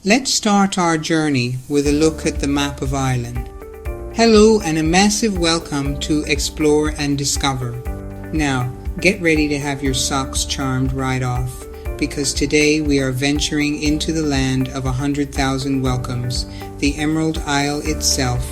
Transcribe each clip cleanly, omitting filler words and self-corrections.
Let's start our journey with a look at the map of Ireland. Hello and a massive welcome to Explore and Discover. Now, get ready to have your socks charmed right off, because today we are venturing into the land of 100,000 welcomes, the Emerald Isle itself,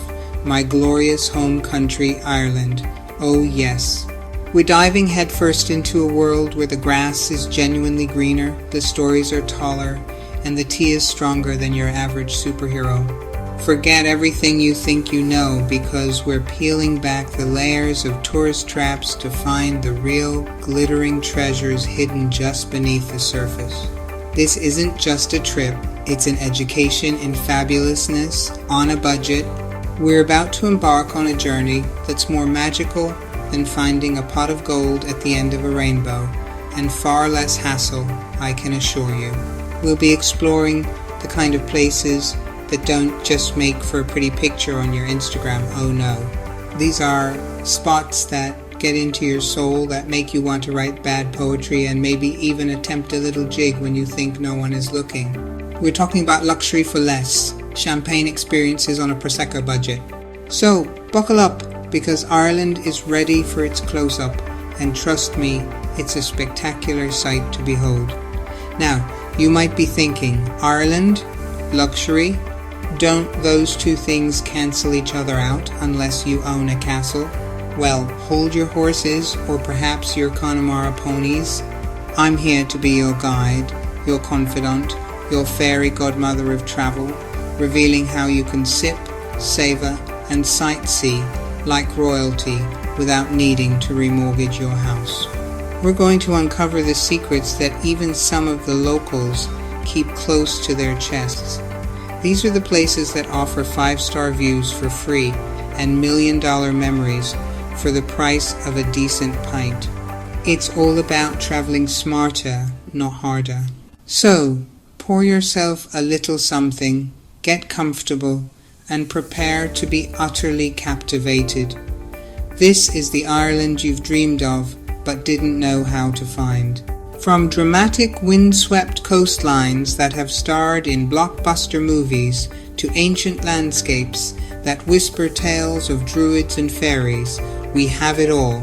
my glorious home country, Ireland. Oh yes. We're diving headfirst into a world where the grass is genuinely greener, the stories are taller, and the tea is stronger than your average superhero. Forget everything you think you know, because we're peeling back the layers of tourist traps to find the real glittering treasures hidden just beneath the surface. This isn't just a trip, it's an education in fabulousness on a budget. We're about to embark on a journey that's more magical than finding a pot of gold at the end of a rainbow, and far less hassle, I can assure you. We'll be exploring the kind of places that don't just make for a pretty picture on your Instagram, oh no. These are spots that get into your soul, that make you want to write bad poetry and maybe even attempt a little jig when you think no one is looking. We're talking about luxury for less, champagne experiences on a Prosecco budget. So, buckle up, because Ireland is ready for its close-up, and trust me, it's a spectacular sight to behold. Now, you might be thinking, Ireland? Luxury? Don't those two things cancel each other out unless you own a castle? Well, hold your horses, or perhaps your Connemara ponies. I'm here to be your guide, your confidant, your fairy godmother of travel, revealing how you can sip, savour, and sightsee like royalty without needing to remortgage your house. We're going to uncover the secrets that even some of the locals keep close to their chests. These are the places that offer 5-star views for free and million-dollar memories for the price of a decent pint. It's all about traveling smarter, not harder. So, pour yourself a little something, get comfortable, and prepare to be utterly captivated. This is the Ireland you've dreamed of, but didn't know how to find. From dramatic windswept coastlines that have starred in blockbuster movies to ancient landscapes that whisper tales of druids and fairies, we have it all.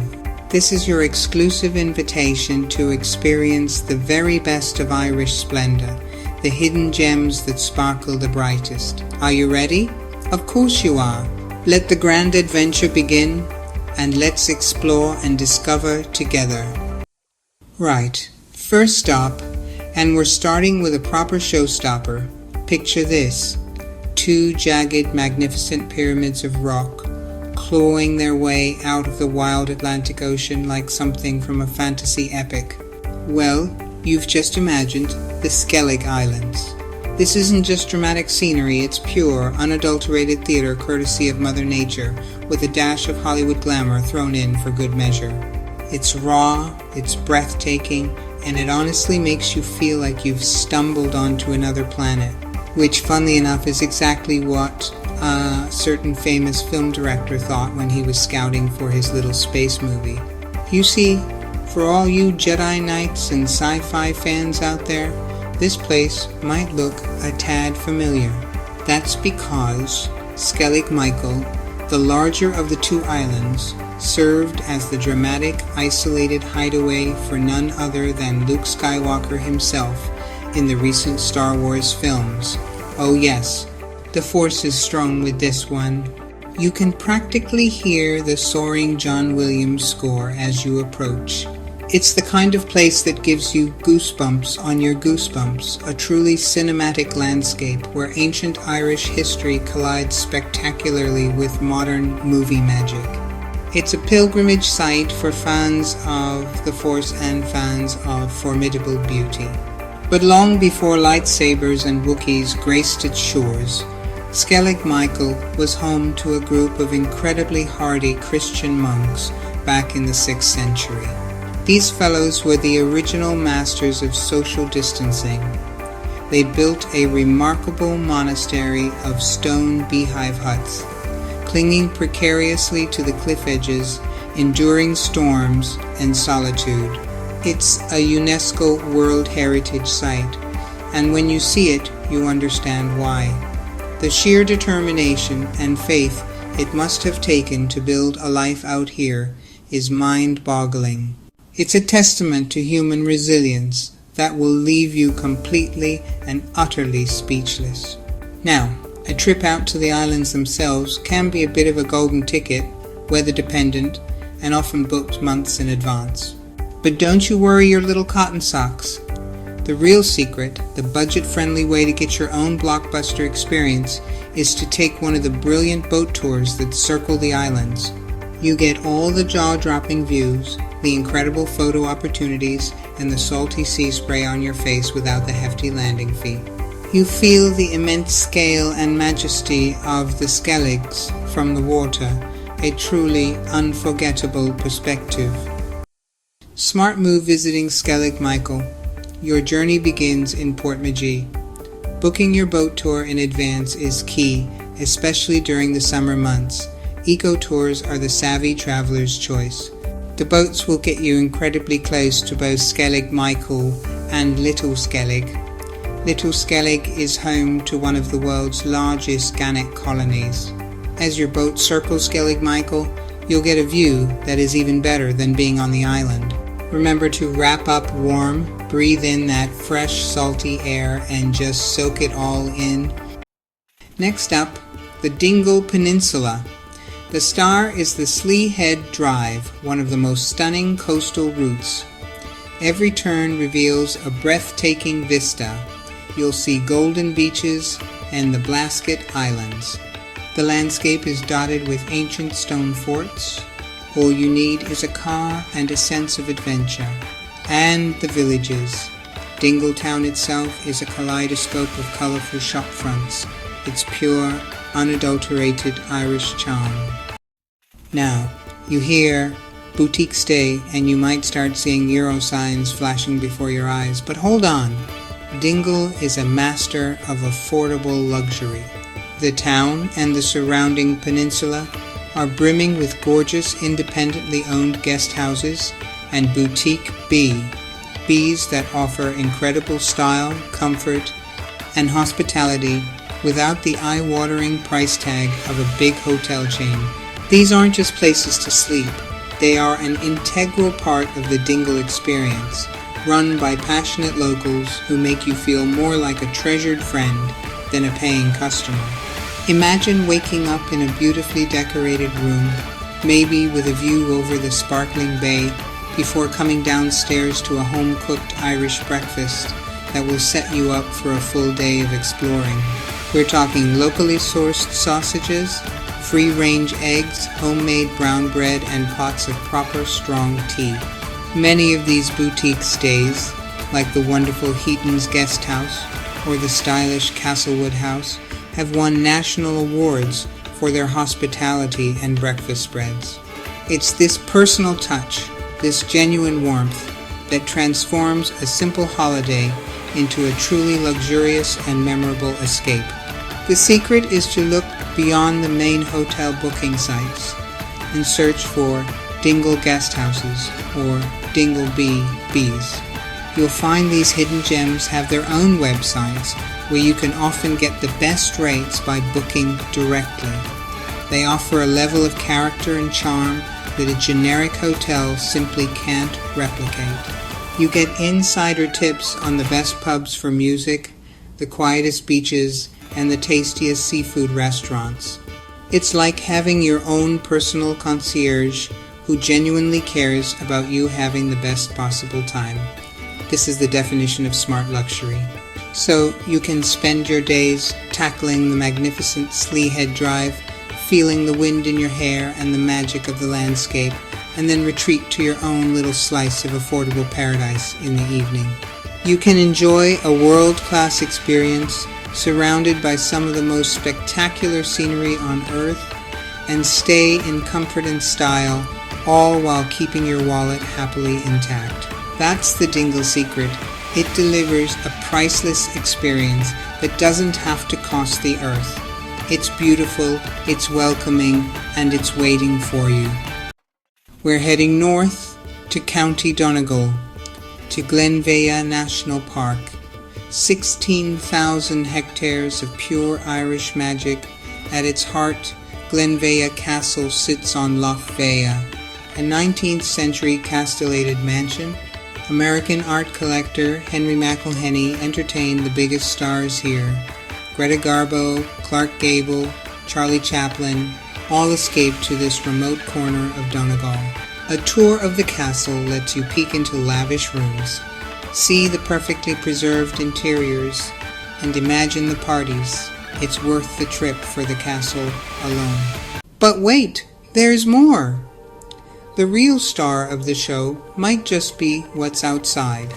This is your exclusive invitation to experience the very best of Irish splendor, the hidden gems that sparkle the brightest. Are you ready? Of course you are. Let the grand adventure begin, and let's explore and discover together. Right, first stop, and we're starting with a proper showstopper. Picture this: 2 jagged, magnificent pyramids of rock, clawing their way out of the wild Atlantic Ocean like something from a fantasy epic. Well, you've just imagined the Skellig Islands. This isn't just dramatic scenery, it's pure, unadulterated theater courtesy of Mother Nature, with a dash of Hollywood glamour thrown in for good measure. It's raw, it's breathtaking, and it honestly makes you feel like you've stumbled onto another planet, which, funnily enough, is exactly what a certain famous film director thought when he was scouting for his little space movie. You see, for all you Jedi Knights and sci-fi fans out there, this place might look a tad familiar. That's because Skellig Michael, the larger of the 2 islands, served as the dramatic, isolated hideaway for none other than Luke Skywalker himself in the recent Star Wars films. Oh yes, the Force is strong with this one. You can practically hear the soaring John Williams score as you approach. It's the kind of place that gives you goosebumps on your goosebumps, a truly cinematic landscape where ancient Irish history collides spectacularly with modern movie magic. It's a pilgrimage site for fans of the Force and fans of formidable beauty. But long before lightsabers and Wookiees graced its shores, Skellig Michael was home to a group of incredibly hardy Christian monks back in the 6th century. These fellows were the original masters of social distancing. They built a remarkable monastery of stone beehive huts, clinging precariously to the cliff edges, enduring storms and solitude. It's a UNESCO World Heritage Site, and when you see it, you understand why. The sheer determination and faith it must have taken to build a life out here is mind-boggling. It's a testament to human resilience that will leave you completely and utterly speechless. Now, a trip out to the islands themselves can be a bit of a golden ticket, weather dependent, and often booked months in advance. But don't you worry your little cotton socks. The real secret, the budget-friendly way to get your own blockbuster experience, is to take one of the brilliant boat tours that circle the islands. You get all the jaw-dropping views, the incredible photo opportunities, and the salty sea spray on your face without the hefty landing fee. You feel the immense scale and majesty of the Skelligs from the water, a truly unforgettable perspective. Smart move visiting Skellig Michael. Your journey begins in Portmagee. Booking your boat tour in advance is key, especially during the summer months. Eco tours are the savvy traveler's choice. The boats will get you incredibly close to both Skellig Michael and Little Skellig. Little Skellig is home to one of the world's largest gannet colonies. As your boat circles Skellig Michael, you'll get a view that is even better than being on the island. Remember to wrap up warm, breathe in that fresh, salty air, and just soak it all in. Next up, the Dingle Peninsula. The star is the Slea Head Drive, one of the most stunning coastal routes. Every turn reveals a breathtaking vista. You'll see golden beaches and the Blasket Islands. The landscape is dotted with ancient stone forts. All you need is a car and a sense of adventure. And the villages. Dingletown itself is a kaleidoscope of colourful shop fronts. Its pure, unadulterated Irish charm. Now, you hear boutique stay and you might start seeing Euro signs flashing before your eyes, but hold on. Dingle is a master of affordable luxury. The town and the surrounding peninsula are brimming with gorgeous independently owned guest houses and boutique B's that offer incredible style, comfort, and hospitality without the eye-watering price tag of a big hotel chain. These aren't just places to sleep. They are an integral part of the Dingle experience, run by passionate locals who make you feel more like a treasured friend than a paying customer. Imagine waking up in a beautifully decorated room, maybe with a view over the sparkling bay, before coming downstairs to a home-cooked Irish breakfast that will set you up for a full day of exploring. We're talking locally sourced sausages, free-range eggs, homemade brown bread, and pots of proper strong tea. Many of these boutique stays, like the wonderful Heaton's Guest House or the stylish Castlewood House, have won national awards for their hospitality and breakfast spreads. It's this personal touch, this genuine warmth, that transforms a simple holiday into a truly luxurious and memorable escape. The secret is to look beyond the main hotel booking sites and search for Dingle Guest Houses or Dingle B's. You'll find these hidden gems have their own websites where you can often get the best rates by booking directly. They offer a level of character and charm that a generic hotel simply can't replicate. You get insider tips on the best pubs for music, the quietest beaches, and the tastiest seafood restaurants. It's like having your own personal concierge who genuinely cares about you having the best possible time. This is the definition of smart luxury. So you can spend your days tackling the magnificent Slea Head Drive, feeling the wind in your hair and the magic of the landscape, and then retreat to your own little slice of affordable paradise in the evening. You can enjoy a world-class experience surrounded by some of the most spectacular scenery on earth and stay in comfort and style, all while keeping your wallet happily intact. That's the Dingle secret. It delivers a priceless experience that doesn't have to cost the earth. It's beautiful, it's welcoming, and it's waiting for you. We're heading north to County Donegal, to Glenveigh National Park. 16,000 hectares of pure Irish magic. At its heart, Glenveagh Castle sits on Lough Veagh, a 19th century castellated mansion. American art collector Henry McElhenney entertained the biggest stars here. Greta Garbo, Clark Gable, Charlie Chaplin all escaped to this remote corner of Donegal. A tour of the castle lets you peek into lavish rooms, see the perfectly preserved interiors, and imagine the parties. It's worth the trip for the castle alone. But wait, there's more! The real star of the show might just be what's outside.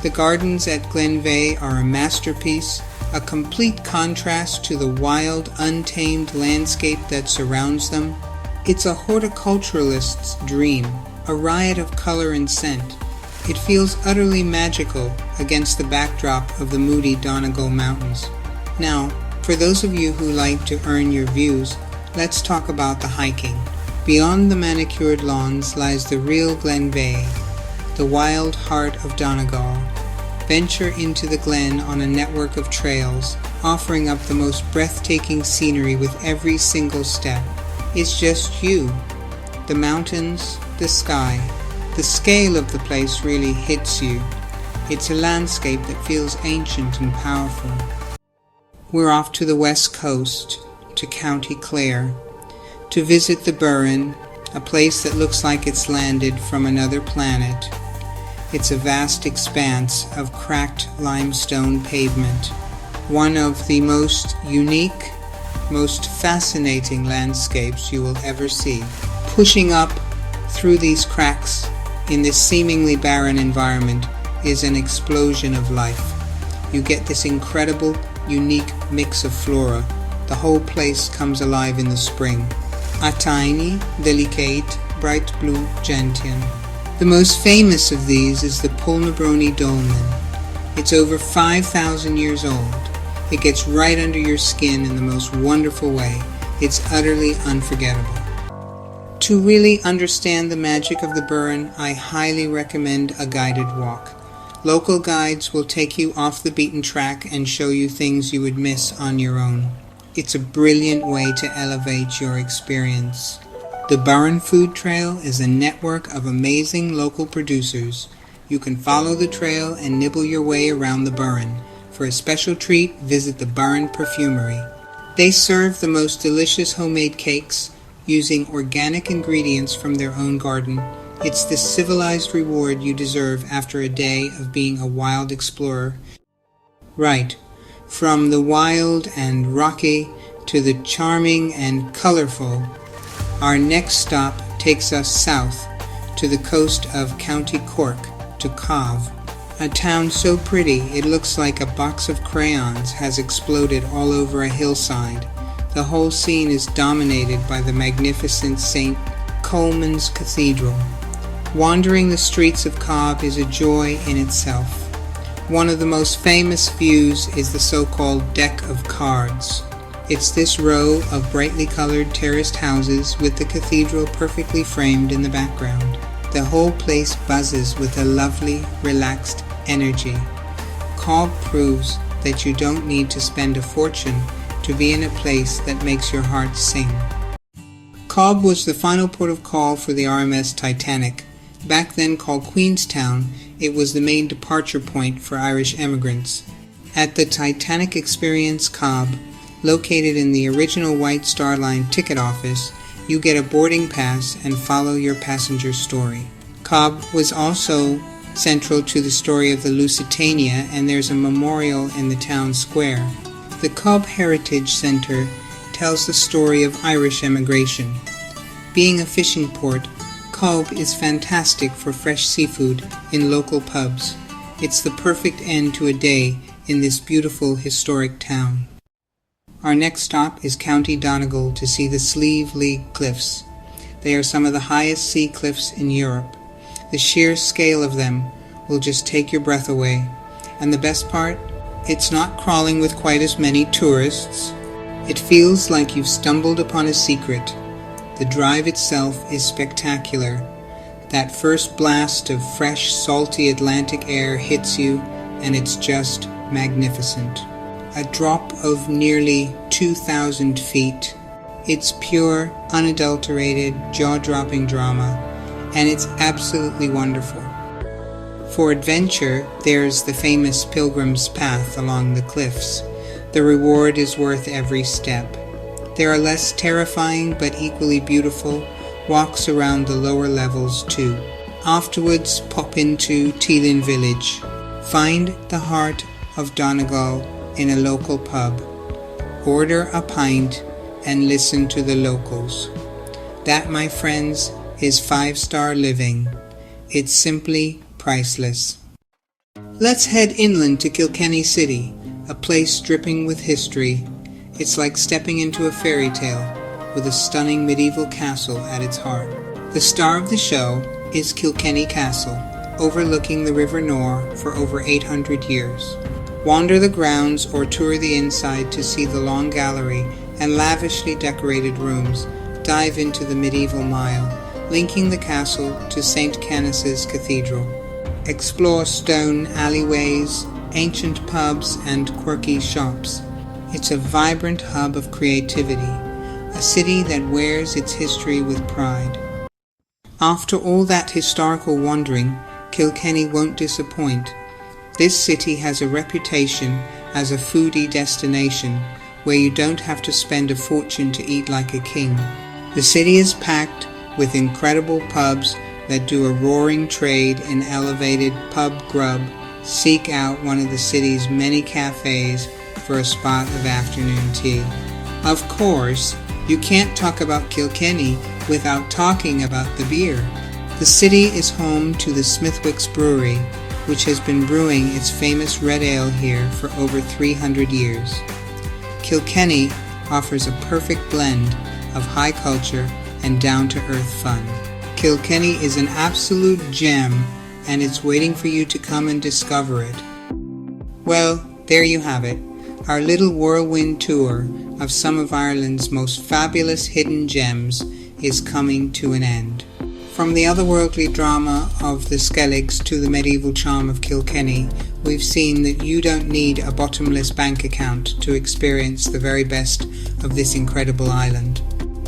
The gardens at Glenveagh are a masterpiece, a complete contrast to the wild, untamed landscape that surrounds them. It's a horticulturalist's dream, a riot of color and scent. It feels utterly magical against the backdrop of the moody Donegal Mountains. Now, for those of you who like to earn your views, let's talk about the hiking. Beyond the manicured lawns lies the real Glenveagh, the wild heart of Donegal. Venture into the glen on a network of trails, offering up the most breathtaking scenery with every single step. It's just you, the mountains, the sky. The scale of the place really hits you. It's a landscape that feels ancient and powerful. We're off to the west coast, to County Clare, to visit the Burren, a place that looks like it's landed from another planet. It's a vast expanse of cracked limestone pavement, one of the most unique, most fascinating landscapes you will ever see. Pushing up through these cracks in this seemingly barren environment is an explosion of life. You get this incredible, unique mix of flora. The whole place comes alive in the spring. A tiny, delicate, bright blue gentian. The most famous of these is the Pulnabrony dolmen. It's over 5,000 years old. It gets right under your skin in the most wonderful way. It's utterly unforgettable. To really understand the magic of the Burren, I highly recommend a guided walk. Local guides will take you off the beaten track and show you things you would miss on your own. It's a brilliant way to elevate your experience. The Burren Food Trail is a network of amazing local producers. You can follow the trail and nibble your way around the Burren. For a special treat, visit the Burren Perfumery. They serve the most delicious homemade cakes using organic ingredients from their own garden. It's the civilized reward you deserve after a day of being a wild explorer. Right, from the wild and rocky to the charming and colorful, our next stop takes us south to the coast of County Cork, to Cobh, a town so pretty it looks like a box of crayons has exploded all over a hillside. The whole scene is dominated by the magnificent St. Colman's Cathedral. Wandering the streets of Cobh is a joy in itself. One of the most famous views is the so-called Deck of Cards. It's this row of brightly colored terraced houses with the cathedral perfectly framed in the background. The whole place buzzes with a lovely, relaxed energy. Cobh proves that you don't need to spend a fortune to be in a place that makes your heart sing. Cobh was the final port of call for the RMS Titanic. Back then called Queenstown, it was the main departure point for Irish emigrants. At the Titanic Experience Cobh, located in the original White Star Line ticket office, you get a boarding pass and follow your passenger's story. Cobh was also central to the story of the Lusitania, and there's a memorial in the town square. The Cobh Heritage Center tells the story of Irish emigration. Being a fishing port, Cobh is fantastic for fresh seafood in local pubs. It's the perfect end to a day in this beautiful historic town. Our next stop is County Donegal to see the Slea Cliffs. They are some of the highest sea cliffs in Europe. The sheer scale of them will just take your breath away. And the best part? It's not crawling with quite as many tourists. It feels like you've stumbled upon a secret. The drive itself is spectacular. That first blast of fresh, salty Atlantic air hits you, and it's just magnificent. A drop of nearly 2,000 feet. It's pure, unadulterated, jaw-dropping drama, and it's absolutely wonderful. For adventure, there's the famous Pilgrim's path along the cliffs. The reward is worth every step. There are less terrifying but equally beautiful walks around the lower levels too. Afterwards, pop into Teelin Village. Find the heart of Donegal in a local pub. Order a pint and listen to the locals. That, my friends, is 5-star living. It's simply priceless. Let's head inland to Kilkenny City, a place dripping with history. It's like stepping into a fairy tale with a stunning medieval castle at its heart. The star of the show is Kilkenny Castle, overlooking the River Nore for over 800 years. Wander the grounds or tour the inside to see the long gallery and lavishly decorated rooms. Dive into the medieval mile, linking the castle to St. Canice's Cathedral. Explore stone alleyways, ancient pubs, and quirky shops. It's a vibrant hub of creativity, a city that wears its history with pride. After all that historical wandering, Kilkenny won't disappoint. This city has a reputation as a foodie destination where you don't have to spend a fortune to eat like a king. The city is packed with incredible pubs that do a roaring trade in elevated pub grub. Seek out one of the city's many cafes for a spot of afternoon tea. Of course, you can't talk about Kilkenny without talking about the beer. The city is home to the Smithwick's Brewery, which has been brewing its famous red ale here for over 300 years. Kilkenny offers a perfect blend of high culture and down-to-earth fun. Kilkenny is an absolute gem, and it's waiting for you to come and discover it. Well, there you have it, our little whirlwind tour of some of Ireland's most fabulous hidden gems is coming to an end. From the otherworldly drama of the Skelligs to the medieval charm of Kilkenny, we've seen that you don't need a bottomless bank account to experience the very best of this incredible island.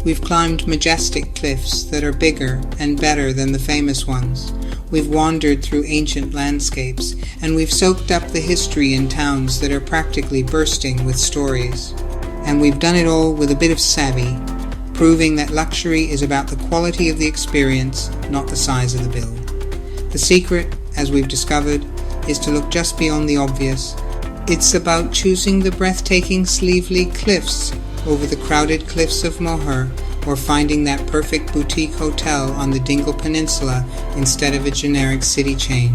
We've climbed majestic cliffs that are bigger and better than the famous ones. We've wandered through ancient landscapes, and we've soaked up the history in towns that are practically bursting with stories. And we've done it all with a bit of savvy, proving that luxury is about the quality of the experience, not the size of the bill. The secret, as we've discovered, is to look just beyond the obvious. It's about choosing the breathtaking Slea cliffs over the crowded cliffs of Moher, or finding that perfect boutique hotel on the Dingle Peninsula instead of a generic city chain.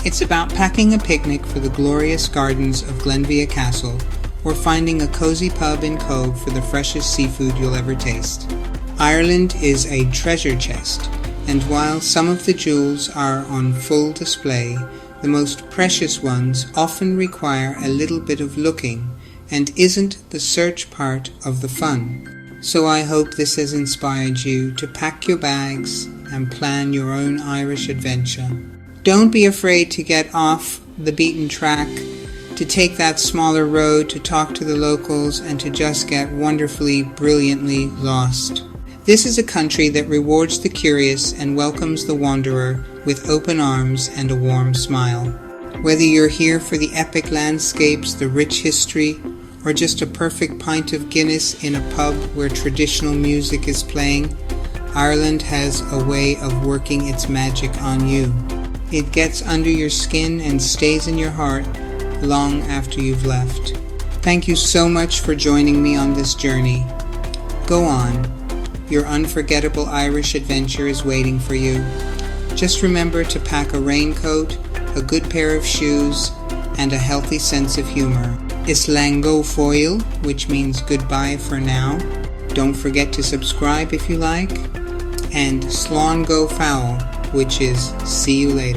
It's about packing a picnic for the glorious gardens of Glenvia Castle, or finding a cozy pub in Cove for the freshest seafood you'll ever taste. Ireland is a treasure chest, and while some of the jewels are on full display, the most precious ones often require a little bit of looking, and isn't the search part of the fun. So I hope this has inspired you to pack your bags and plan your own Irish adventure. Don't be afraid to get off the beaten track, to take that smaller road, to talk to the locals, and to just get wonderfully, brilliantly lost. This is a country that rewards the curious and welcomes the wanderer with open arms and a warm smile. Whether you're here for the epic landscapes, the rich history, or just a perfect pint of Guinness in a pub where traditional music is playing, Ireland has a way of working its magic on you. It gets under your skin and stays in your heart long after you've left. Thank you so much for joining me on this journey. Go on. Your unforgettable Irish adventure is waiting for you. Just remember to pack a raincoat, a good pair of shoes, and a healthy sense of humor. Islang go foil, which means goodbye for now. Don't forget to subscribe if you like. And Slán go foul, which is see you later.